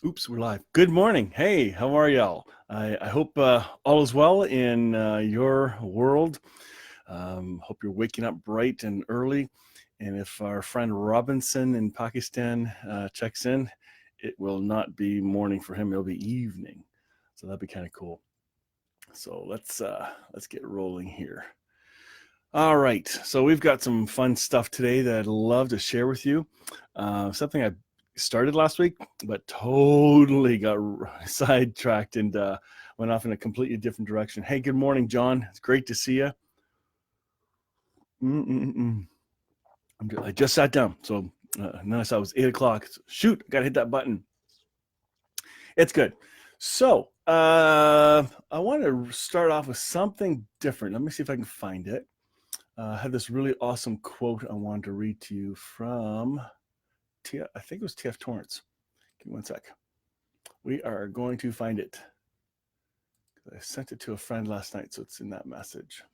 Oops, we're live. Good morning. Hey, how are y'all? I hope all is well in your world. Hope you're waking up bright and early. And if our friend Robinson in Pakistan checks in, it will not be morning for him. It'll be evening. So that'd be kind of cool. So let's get rolling here. All right. So we've got some fun stuff today that I'd love to share with you. Something I started last week, but totally got sidetracked and went off in a completely different direction. Hey, good morning, John. It's great to see you. I just sat down. So and then I saw it was 8 o'clock. Shoot, I got to hit that button. It's good. So I want to start off with something different. Let me see if I can find it. I had this really awesome quote I wanted to read to you from, I think it was T.F. Torrance. Give me one sec. We are going to find it. I sent it to a friend last night, so it's in that message.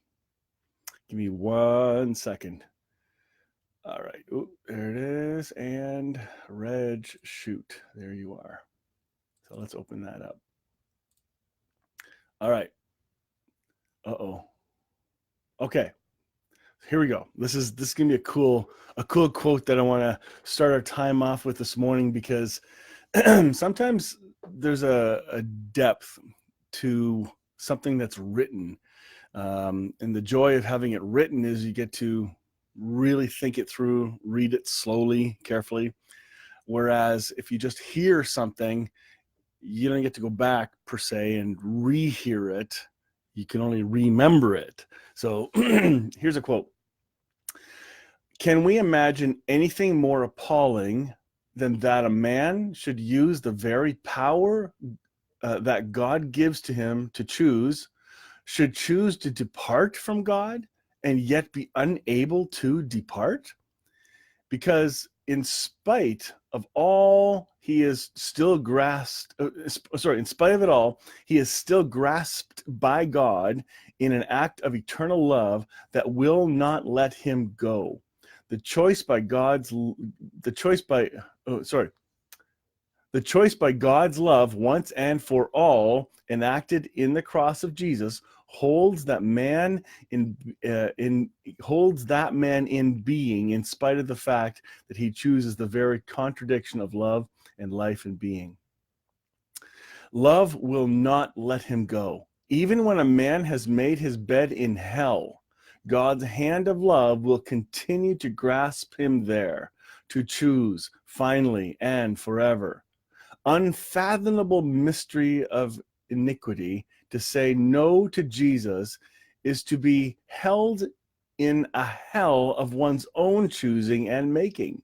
Give me 1 second. All right. Ooh, there it is. And Reg, shoot. There you are. So let's open that up. All right. Uh-oh. Okay. Here we go. This is gonna be a cool quote that I want to start our time off with this morning, because sometimes there's a depth to something that's written, and the joy of having it written is you get to really think it through, read it slowly, carefully. Whereas if you just hear something, you don't get to go back per se and rehear it. You can only remember it. So here's a quote. Can we imagine anything more appalling than that a man should use the very power that God gives to him to choose, should choose to depart from God and yet be unable to depart? Because in spite of all, he is still grasped, in spite of it all, he is still grasped by God in an act of eternal love that will not let him go. The choice by God's love once and for all enacted in the cross of Jesus holds that man in being, in spite of the fact that he chooses the very contradiction of love and life and being. Love will not let him go. Even when a man has made his bed in hell, God's hand of love will continue to grasp him there, to choose finally and forever. Unfathomable mystery of iniquity, to say no to Jesus is to be held in a hell of one's own choosing and making.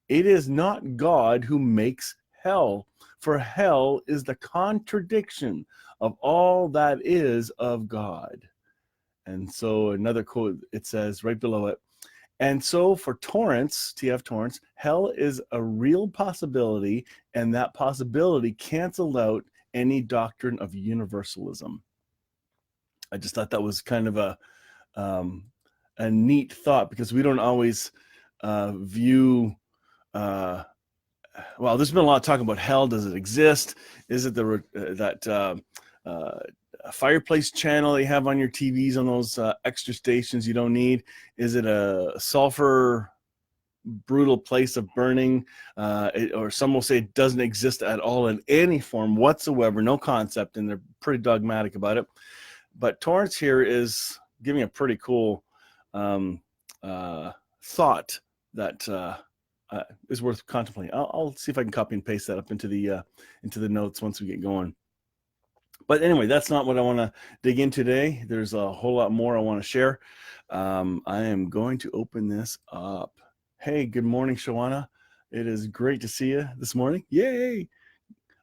It is not God who makes hell, for hell is the contradiction of all that is of God. And so another quote, it says right below it, and so for Torrance, T.F. Torrance, hell is a real possibility, and that possibility canceled out any doctrine of universalism. I just thought that was kind of a neat thought, because we don't always view, well, there's been a lot of talk about hell. Does it exist? Is it that fireplace channel they have on your TVs on those extra stations you don't need? Is it a sulfur brutal place of burning? Or some will say it doesn't exist at all in any form whatsoever, no concept, and they're pretty dogmatic about it. But Torrance here is giving a pretty cool thought that is worth contemplating. I'll see if I can copy and paste that up into the notes once we get going. But anyway, that's not what I want to dig into today. There's a whole lot more I want to share. I am going to open this up. Hey, good morning, Shawana. It is great to see you this morning. Yay!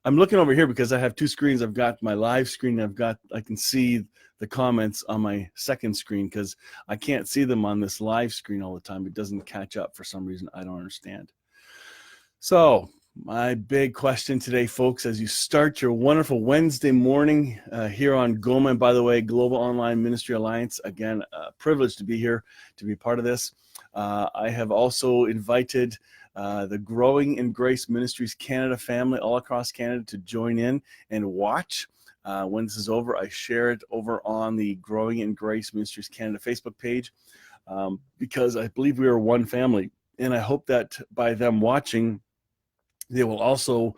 I'm looking over here because I have two screens. I've got my live screen. I can see the comments on my second screen, because I can't see them on this live screen all the time. It doesn't catch up for some reason. I don't understand. So my big question today, folks, as you start your wonderful Wednesday morning here on GOMA, and by the way, Global Online Ministry Alliance, again, privileged to be here, to be part of this. I have also invited the Growing in Grace Ministries Canada family all across Canada to join in and watch. When this is over, I share it over on the Growing in Grace Ministries Canada Facebook page, because I believe we are one family. And I hope that by them watching, they will also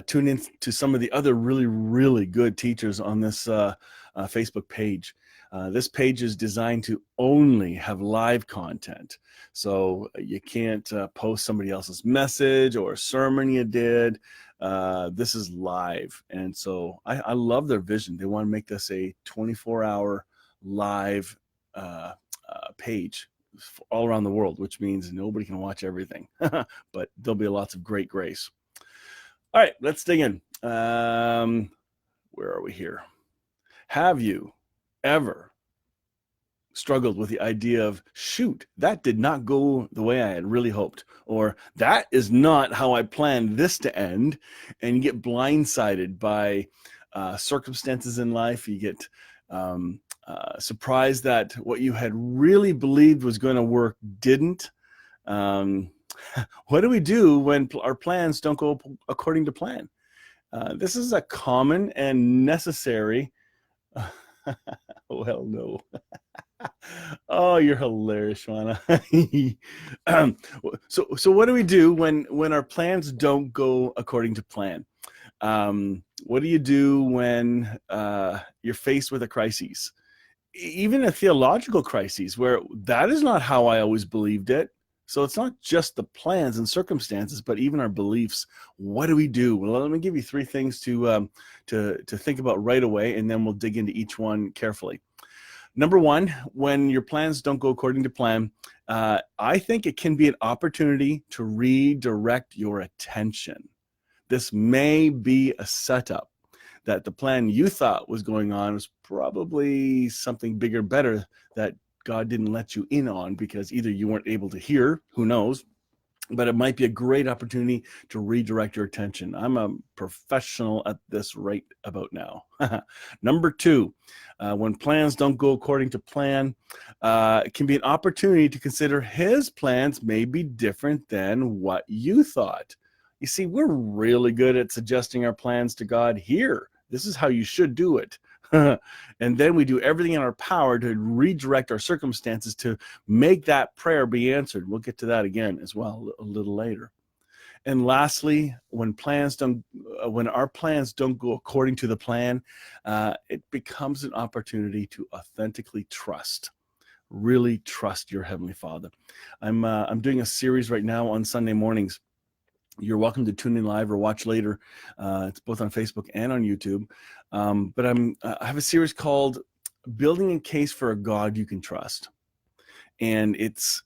tune in to some of the other really, really good teachers on this Facebook page. This page is designed to only have live content. So you can't post somebody else's message or a sermon you did. This is live. And so I love their vision. They want to make this a 24-hour live page all around the world, which means nobody can watch everything, but there'll be lots of great grace. All right, let's dig in. Where are we here? Have you ever struggled with the idea of, shoot, that did not go the way I had really hoped, or that is not how I planned this to end, and you get blindsided by circumstances in life. You get surprised that what you had really believed was going to work didn't. What do we do when our plans don't go according to plan? This is a common and necessary. Well, no. Oh, you're hilarious, Shwana. So what do we do when our plans don't go according to plan? What do you do when you're faced with a crisis? Even a theological crisis where that is not how I always believed it. So it's not just the plans and circumstances, but even our beliefs. What do we do? Well, let me give you three things to think about right away, and then we'll dig into each one carefully. Number one, when your plans don't go according to plan, I think it can be an opportunity to redirect your attention. This may be a setup that the plan you thought was going on was probably something bigger, better that God didn't let you in on because either you weren't able to hear, who knows, but it might be a great opportunity to redirect your attention. I'm a professional at this right about now. Number two, when plans don't go according to plan, it can be an opportunity to consider his plans may be different than what you thought. You see, we're really good at suggesting our plans to God here. This is how you should do it. And then we do everything in our power to redirect our circumstances to make that prayer be answered. We'll get to that again as well a little later. And lastly, when our plans don't go according to the plan, it becomes an opportunity to authentically trust. Really trust your Heavenly Father. I'm doing a series right now on Sunday mornings. You're welcome to tune in live or watch later. It's both on Facebook and on YouTube. But I have a series called Building a Case for a God You Can Trust. And its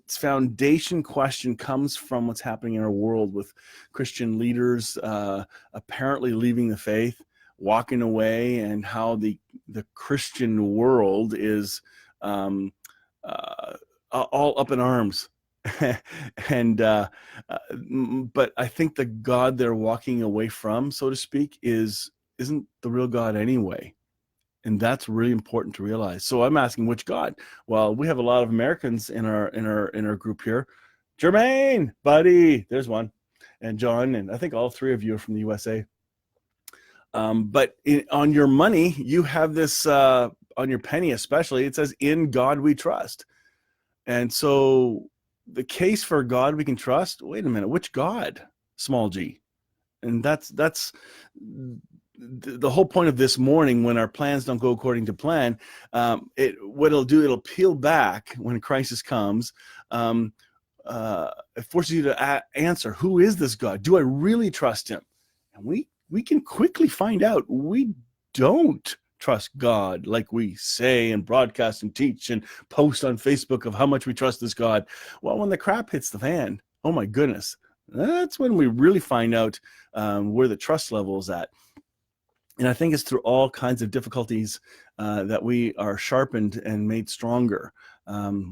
foundation question comes from what's happening in our world with Christian leaders apparently leaving the faith, walking away, and how the Christian world is all up in arms. And but I think the God they're walking away from, so to speak, isn't the real God anyway. And that's really important to realize. So I'm asking, which God? Well, we have a lot of Americans in our group here. Jermaine, buddy, there's one, and John, and I think all three of you are from the USA. But on your money, you have this on your penny, especially. It says, "In God we trust," and so the case for God we can trust. Wait a minute, which God? Small G, and that's the whole point of this morning. When our plans don't go according to plan, what it'll do, it'll peel back when a crisis comes. It forces you to answer, who is this God? Do I really trust him? And we can quickly find out we don't trust God like we say and broadcast and teach and post on Facebook of how much we trust this God. Well, when the crap hits the fan, oh my goodness, that's when we really find out where the trust level is at. And I think it's through all kinds of difficulties that we are sharpened and made stronger.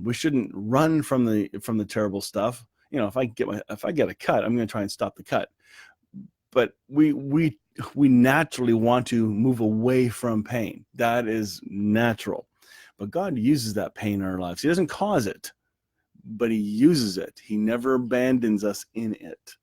We shouldn't run from the terrible stuff. You know, if I get a cut, I'm going to try and stop the cut. But we naturally want to move away from pain. That is natural. But God uses that pain in our lives. He doesn't cause it, but he uses it. He never abandons us in it.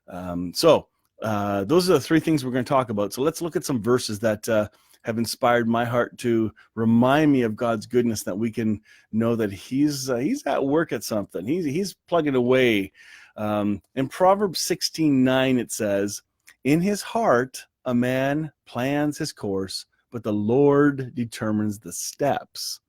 Those are the three things we're going to talk about. So let's look at some verses that have inspired my heart to remind me of God's goodness, that we can know that He's at work at something. He's plugging away. In Proverbs 16:9, it says, "In his heart a man plans his course, but the Lord determines the steps."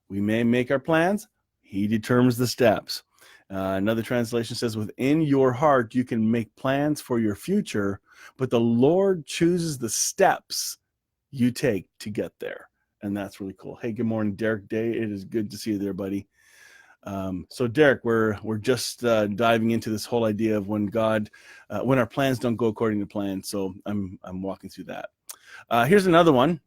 We may make our plans, He determines the steps. Another translation says, "Within your heart you can make plans for your future, but the Lord chooses the steps you take to get there." And that's really cool. Hey, good morning, Derek Day. It is good to see you there, buddy. So Derek, we're just diving into this whole idea of when our plans don't go according to plan. So I'm walking through that. Here's another one.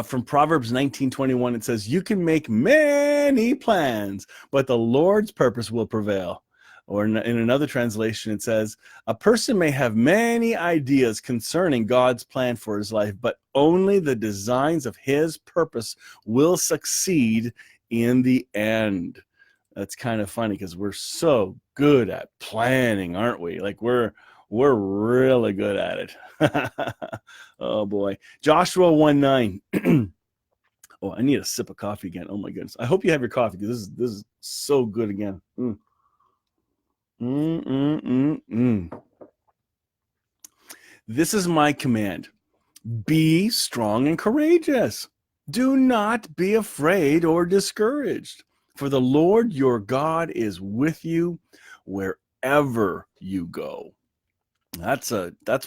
From Proverbs 19:21, it says, "You can make many plans, but the Lord's purpose will prevail." Or in another translation, it says, "A person may have many ideas concerning God's plan for his life, but only the designs of His purpose will succeed in the end." That's kind of funny because we're so good at planning, aren't we? Like we're really good at it. Oh boy. Joshua 1:9. Oh, I need a sip of coffee again. Oh my goodness. I hope you have your coffee because this is so good again. "This is my command. Be strong and courageous. Do not be afraid or discouraged, for the Lord your God is with you wherever you go." That's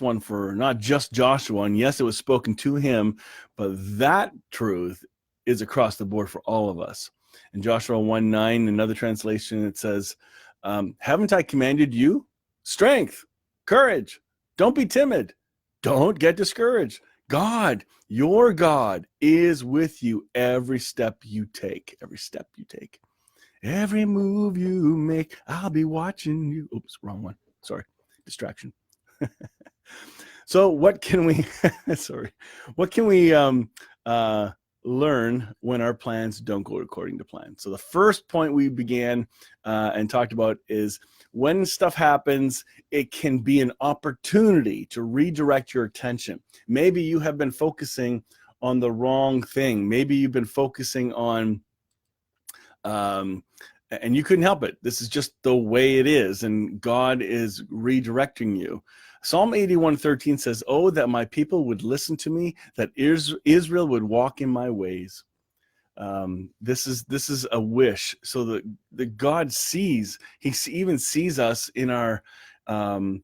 one for not just Joshua, and yes, it was spoken to him, but that truth is across the board for all of us. In Joshua 1:9, another translation, it says, "Haven't I commanded you? Strength, courage, don't be timid, don't get discouraged. God, your God, is with you every step you take." Every step you take. "Every move you make, I'll be watching you." Oops, wrong one. Sorry, distraction. So what can we learn when our plans don't go according to plan? So the first point we began and talked about is when stuff happens, it can be an opportunity to redirect your attention. Maybe you have been focusing on the wrong thing. Maybe you've been focusing on and you couldn't help it. This is just the way it is, and God is redirecting you. Psalm 81:13 says, "Oh, that my people would listen to me, that Israel would walk in my ways." This is a wish, so that God sees. He even sees us in our from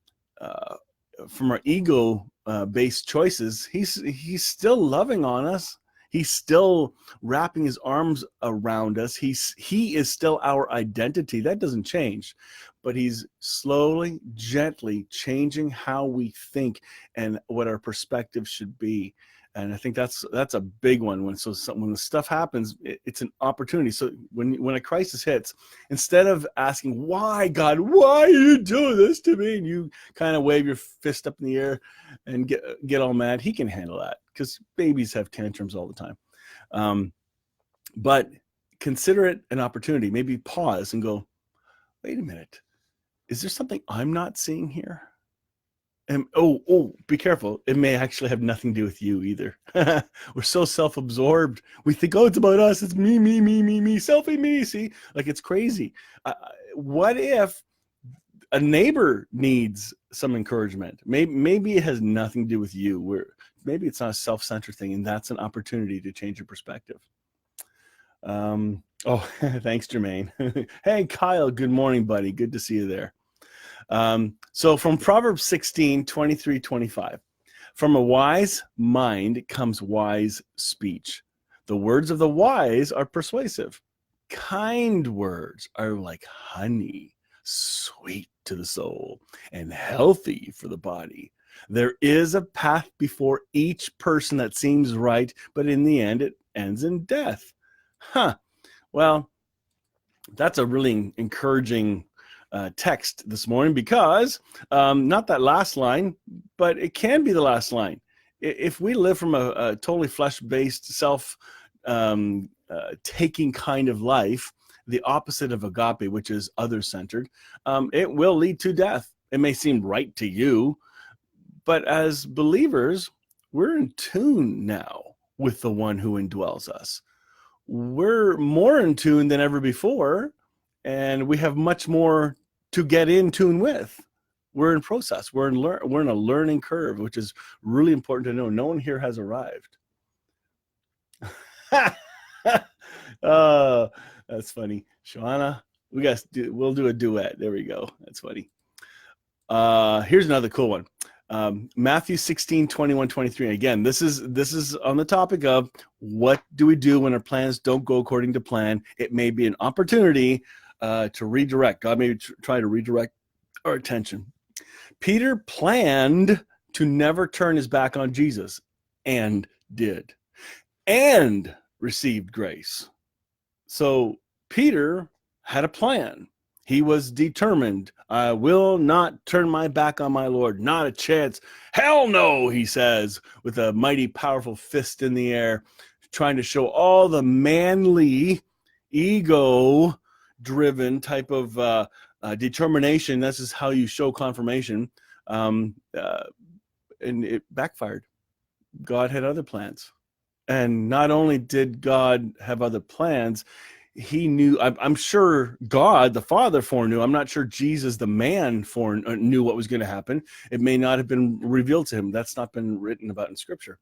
our ego based choices. He's still loving on us. He's still wrapping His arms around us. He is still our identity. That doesn't change, but He's slowly, gently changing how we think and what our perspective should be. And I think that's a big one. When the stuff happens, it's an opportunity. So when a crisis hits, instead of asking, "Why, God, why are you doing this to me?" and you kind of wave your fist up in the air and get all mad, He can handle that because babies have tantrums all the time. But consider it an opportunity. Maybe pause and go, "Wait a minute, is there something I'm not seeing here?" And be careful. It may actually have nothing to do with you either. We're so self-absorbed. We think, "Oh, it's about us. It's me, selfie me." See, like it's crazy. What if a neighbor needs some encouragement? Maybe it has nothing to do with you. Maybe it's not a self-centered thing, and that's an opportunity to change your perspective. Thanks, Jermaine. Hey, Kyle. Good morning, buddy. Good to see you there. So from Proverbs 16:23-25, "From a wise mind comes wise speech. The words of the wise are persuasive. Kind words are like honey, sweet to the soul and healthy for the body. There is a path before each person that seems right, but in the end it ends in death." Well, that's a really encouraging text this morning, because not that last line, but it can be the last line. If we live from a totally flesh-based, self-taking kind of life, the opposite of agape, which is other-centered, it will lead to death. It may seem right to you, but as believers, we're in tune now with the one who indwells us. We're more in tune than ever before, and we have much more to get in tune with. We're in process. We're in a learning curve, which is really important to know. No one here has arrived. Oh, that's funny. Shawana, we'll do a duet. There we go. That's funny. Here's another cool one. Matthew 16, 21, 23. Again, this is on the topic of what do we do when our plans don't go according to plan. It may be an opportunity to redirect. God may try to redirect our attention. Peter planned to never turn his back on Jesus, and did, and received grace. So Peter had a plan. He was determined. I will not turn my back on my Lord. Not a chance. Hell no, he says, with a mighty, powerful fist in the air, trying to show all the manly, ego-driven type of determination. This is how you show confirmation. And it backfired. God had other plans. And not only did God have other plans, he knew, I'm sure God, the Father, foreknew. I'm not sure Jesus, the man, knew what was going to happen. It may not have been revealed to him. That's not been written about in Scripture.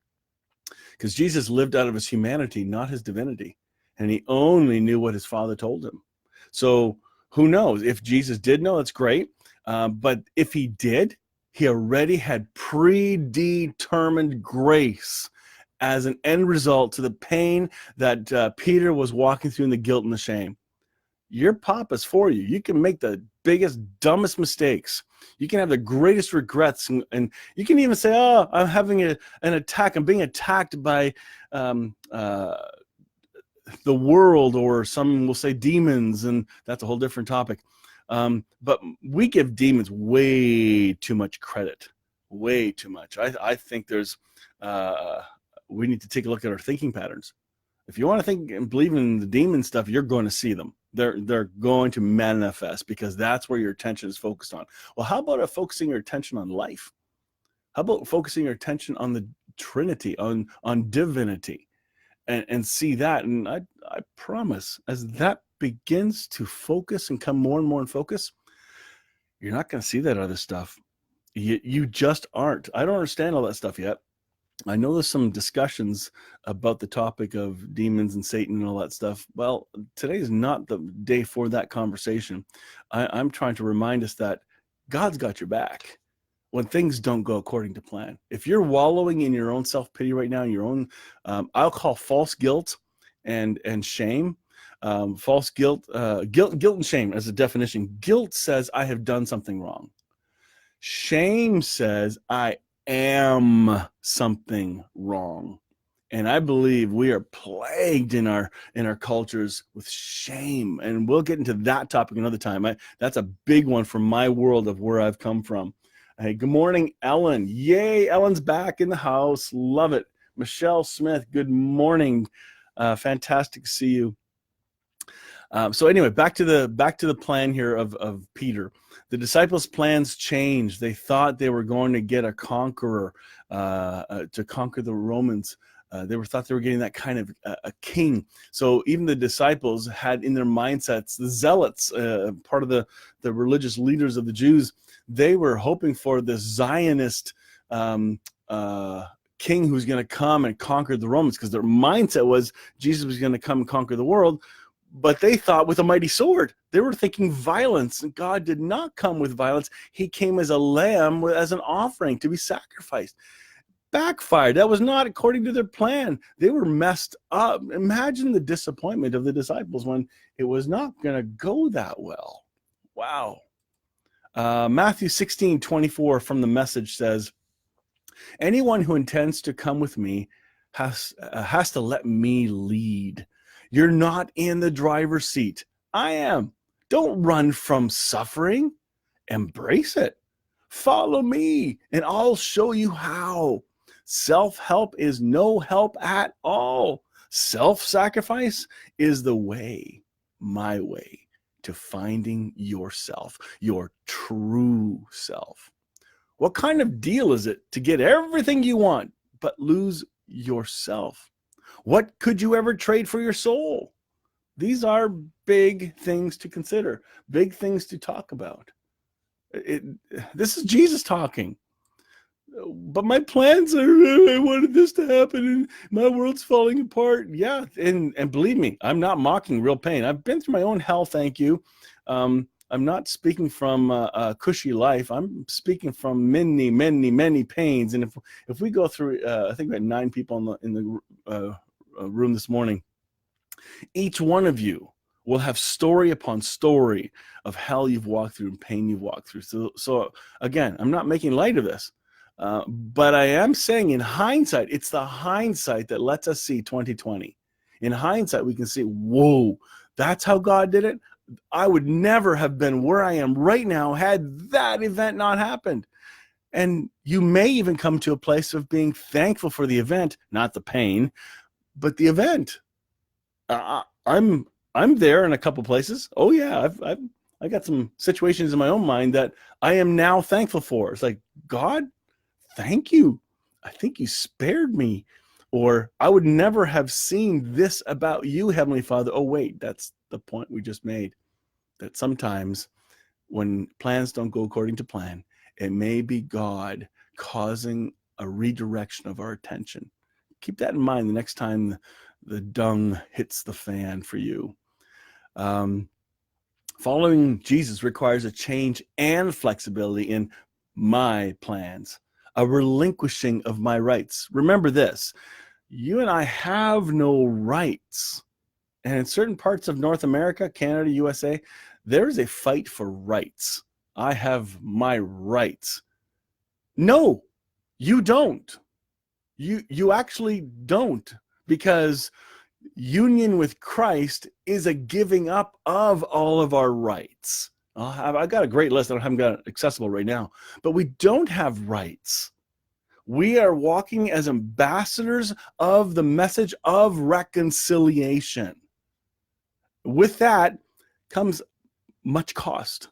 Because Jesus lived out of his humanity, not his divinity. And he only knew what his Father told him. So who knows? If Jesus did know, that's great. But if he did, he already had predetermined grace as an end result to the pain that Peter was walking through, and the guilt and the shame. Your papa's for you. You can make the biggest, dumbest mistakes. You can have the greatest regrets, and you can even say, oh, I'm having an attack. I'm being attacked by the world, or some will say demons, and that's a whole different topic. But we give demons way too much credit, way too much. I think there's... we need to take a look at our thinking patterns. If you want to think and believe in the demon stuff, you're going to see them. They're going to manifest, because that's where your attention is focused on. Well, how about focusing your attention on life? How about focusing your attention on the Trinity, on divinity, and see that? And I promise, as that begins to focus and come more and more in focus, you're not going to see that other stuff. You just aren't. I don't understand all that stuff yet. I know there's some discussions about the topic of demons and Satan and all that stuff. Well, today is not the day for that conversation. I'm trying to remind us that God's got your back when things don't go according to plan. If you're wallowing in your own self-pity right now, in your own, I'll call false guilt and shame. False guilt and shame as a definition. Guilt says I have done something wrong. Shame says I am something wrong. And I believe we are plagued in our cultures with shame. And we'll get into that topic another time. That's a big one from my world of where I've come from. Hey, good morning, Ellen. Yay, Ellen's back in the house. Love it. Michelle Smith, good morning. Fantastic to see you. So anyway, back to the plan here of Peter. The disciples' plans changed. They thought they were going to get a conqueror to conquer the Romans. They thought they were getting that kind of a king. So even the disciples had in their mindsets, the zealots, part of the religious leaders of the Jews, they were hoping for this Zionist king who's going to come and conquer the Romans, because their mindset was Jesus was going to come and conquer the world. But they thought with a mighty sword. They were thinking violence, and God did not come with violence. He came as a lamb, as an offering to be sacrificed. Backfired. That was not according to their plan. They were messed up. Imagine the disappointment of the disciples when it was not going to go that well. Wow. Matthew 16:24 from the Message says, anyone who intends to come with me has to let me lead. You're not in the driver's seat. I am. Don't run from suffering. Embrace it. Follow me, and I'll show you how. Self-help is no help at all. Self-sacrifice is the way. my way to finding yourself, your true self. What kind of deal is it to get everything you want, but lose yourself? What could you ever trade for your soul? These are big things to consider, big things to talk about. This is Jesus talking. But my plans are, I wanted this to happen and my world's falling apart. Yeah, and believe me, I'm not mocking real pain. I've been through my own hell, thank you. I'm not speaking from a cushy life. I'm speaking from many, many, many pains. And if we go through, I think we had 9 people in the room this morning. Each one of you will have story upon story of hell you've walked through and pain you've walked through. So again, I'm not making light of this, but I am saying in hindsight, it's the hindsight that lets us see 2020. In hindsight, we can see, whoa, that's how God did it. I would never have been where I am right now had that event not happened. And you may even come to a place of being thankful for the event, not the pain, but the event. I'm there in a couple places. Oh yeah, I got some situations in my own mind that I am now thankful for. It's like, God, thank you. I think you spared me, or I would never have seen this about you, Heavenly Father. Oh wait, that's the point we just made. That sometimes when plans don't go according to plan, it may be God causing a redirection of our attention. Keep that in mind the next time the dung hits the fan for you. Following Jesus requires a change and flexibility in my plans, a relinquishing of my rights. Remember this, you and I have no rights. And in certain parts of North America, Canada, USA, there's a fight for rights. I have my rights. No, you don't. You actually don't, because union with Christ is a giving up of all of our rights. I've got a great list. I haven't got it accessible right now, but we don't have rights. We are walking as ambassadors of the message of reconciliation. With that comes much cost.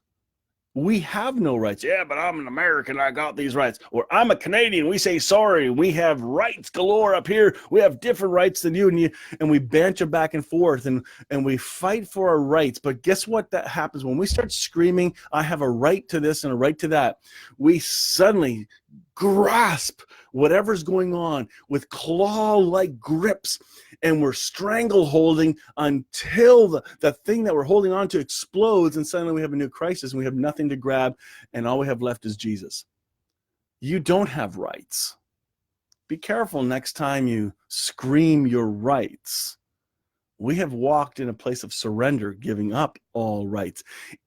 We have no rights. Yeah, but I'm an American. I got these rights. Or I'm a Canadian. We say sorry. We have rights galore up here. We have different rights than you. And we banter back and forth and we fight for our rights. But guess what that happens when we start screaming, I have a right to this and a right to that. We suddenly grasp whatever's going on with claw-like grips, and we're strangle holding until the thing that we're holding on to explodes, and suddenly we have a new crisis and we have nothing to grab, and all we have left is Jesus. You don't have rights. Be careful next time you scream your rights. We have walked in a place of surrender, giving up all rights,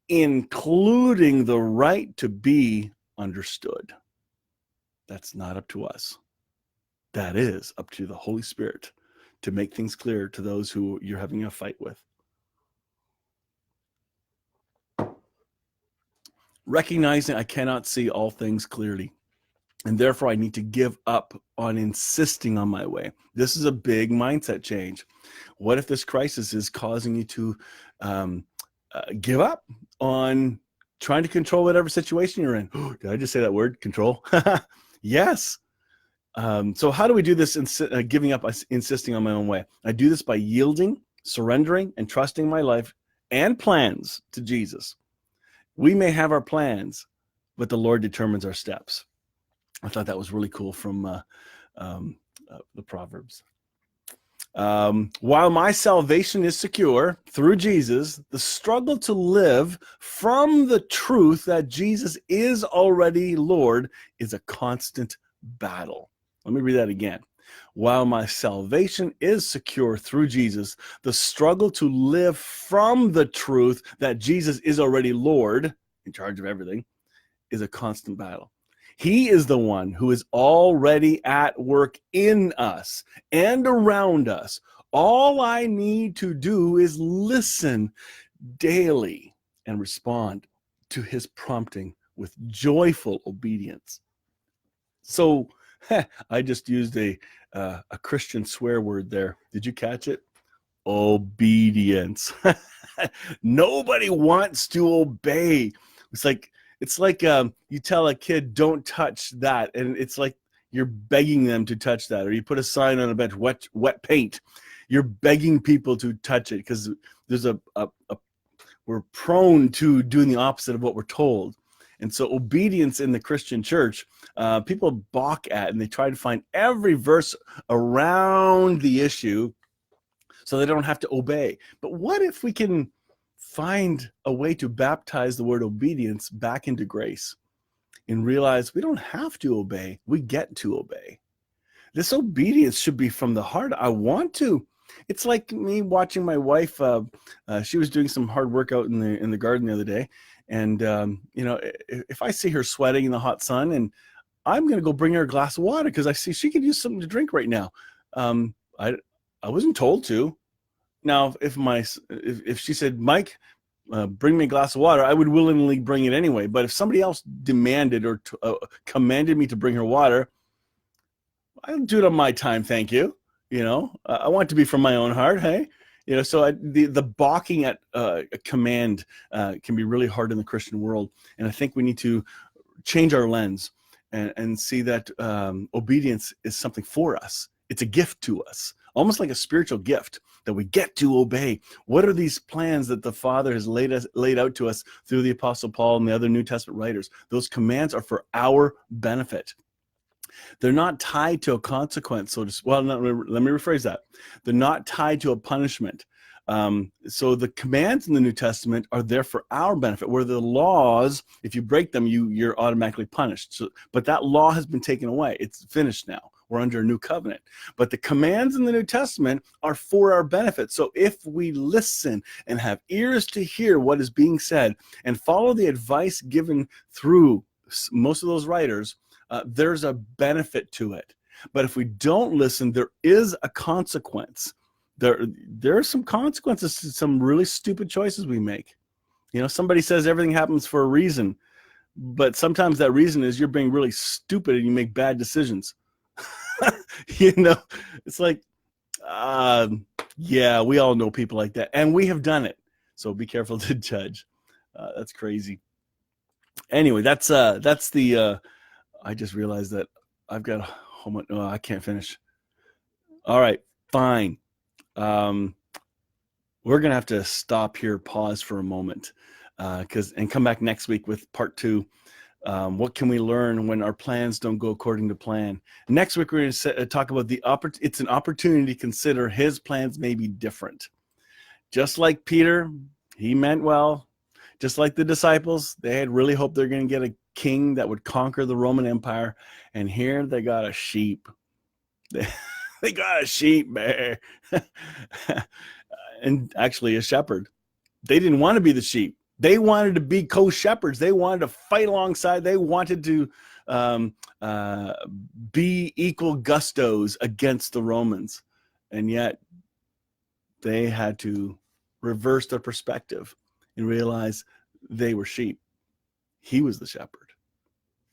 including the right to be understood. That's not up to us. That is up to the Holy Spirit to make things clear to those who you're having a fight with. Recognizing I cannot see all things clearly, and therefore I need to give up on insisting on my way. This is a big mindset change. What if this crisis is causing you to give up on trying to control whatever situation you're in? Did I just say that word, control? Yes. So how do we do this, giving up, insisting on my own way? I do this by yielding, surrendering, and trusting my life and plans to Jesus. We may have our plans, but the Lord determines our steps. I thought that was really cool from the Proverbs. While my salvation is secure through Jesus, the struggle to live from the truth that Jesus is already Lord is a constant battle. Let me read that again. While my salvation is secure through Jesus, the struggle to live from the truth that Jesus is already Lord, in charge of everything, is a constant battle. He is the one who is already at work in us and around us. All I need to do is listen daily and respond to his prompting with joyful obedience. So I just used a Christian swear word there. Did you catch it? Obedience. Nobody wants to obey. It's like you tell a kid, don't touch that, and it's like you're begging them to touch that. Or you put a sign on a bench, wet paint. You're begging people to touch it because there's we're prone to doing the opposite of what we're told. And so obedience in the Christian church, people balk at, and they try to find every verse around the issue so they don't have to obey. But what if we can find a way to baptize the word obedience back into grace and realize we don't have to obey, we get to obey. This obedience should be from the heart. I want to. It's like me watching my wife. She was doing some hard work out in the garden the other day, and if I see her sweating in the hot sun, and I'm going to go bring her a glass of water because I see she could use something to drink right now. I wasn't told to. Now, if she said, Mike, bring me a glass of water, I would willingly bring it anyway. But if somebody else demanded or commanded me to bring her water, I'll do it on my time, thank you. I want it to be from my own heart, hey? So the balking at a command can be really hard in the Christian world. And I think we need to change our lens and see that obedience is something for us. It's a gift to us, almost like a spiritual gift that we get to obey. What are these plans that the Father has laid out to us through the Apostle Paul and the other New Testament writers? Those commands are for our benefit. They're not tied to a consequence. Let me rephrase that. They're not tied to a punishment. So the commands in the New Testament are there for our benefit, where the laws, if you break them, you're automatically punished. But that law has been taken away. It's finished now. We're under a new covenant. But the commands in the New Testament are for our benefit. So if we listen and have ears to hear what is being said and follow the advice given through most of those writers, there's a benefit to it. But if we don't listen, there is a consequence. There are some consequences to some really stupid choices we make. Somebody says everything happens for a reason, but sometimes that reason is you're being really stupid and you make bad decisions. It's like, yeah, we all know people like that, and we have done it. So be careful to judge. That's crazy. Anyway, that's the. I just realized that I've got homework. No, I can't finish. All right, fine. We're gonna have to stop here, pause for a moment, and come back next week with part 2. What can we learn when our plans don't go according to plan? Next week, we're going to talk about it's an opportunity to consider his plans may be different. Just like Peter, he meant well. Just like the disciples, they had really hoped they're going to get a king that would conquer the Roman Empire. And here they got a sheep. They got a sheep, man. And actually a shepherd. They didn't want to be the sheep. They wanted to be co-shepherds. They wanted to fight alongside. They wanted to be equal gustos against the Romans. And yet they had to reverse their perspective and realize they were sheep. He was the shepherd.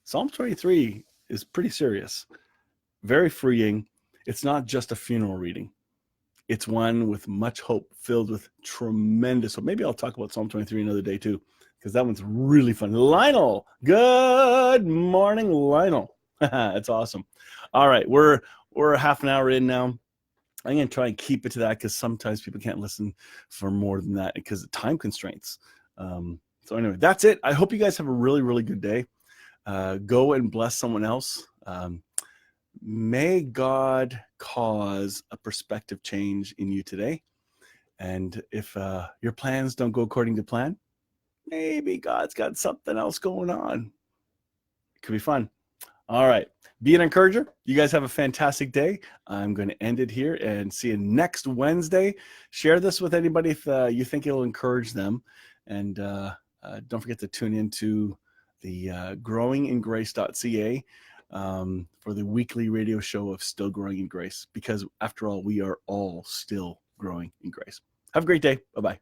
Psalm 23 is pretty serious, very freeing. It's not just a funeral reading. It's one with much hope, filled with tremendous hope. Maybe I'll talk about Psalm 23 another day too, because that one's really fun. Lionel, good morning, Lionel. That's awesome. All right, we're half an hour in now. I'm going to try and keep it to that because sometimes people can't listen for more than that because of time constraints. So anyway, that's it. I hope you guys have a really, really good day. Go and bless someone else. May God cause a perspective change in you today. And if your plans don't go according to plan, maybe God's got something else going on. It could be fun. All right. Be an encourager. You guys have a fantastic day. I'm going to end it here and see you next Wednesday. Share this with anybody if you think it'll encourage them. And don't forget to tune into the growingingrace.ca for the weekly radio show of Still Growing in Grace, because after all, we are all still growing in grace. Have a great day. Bye-bye.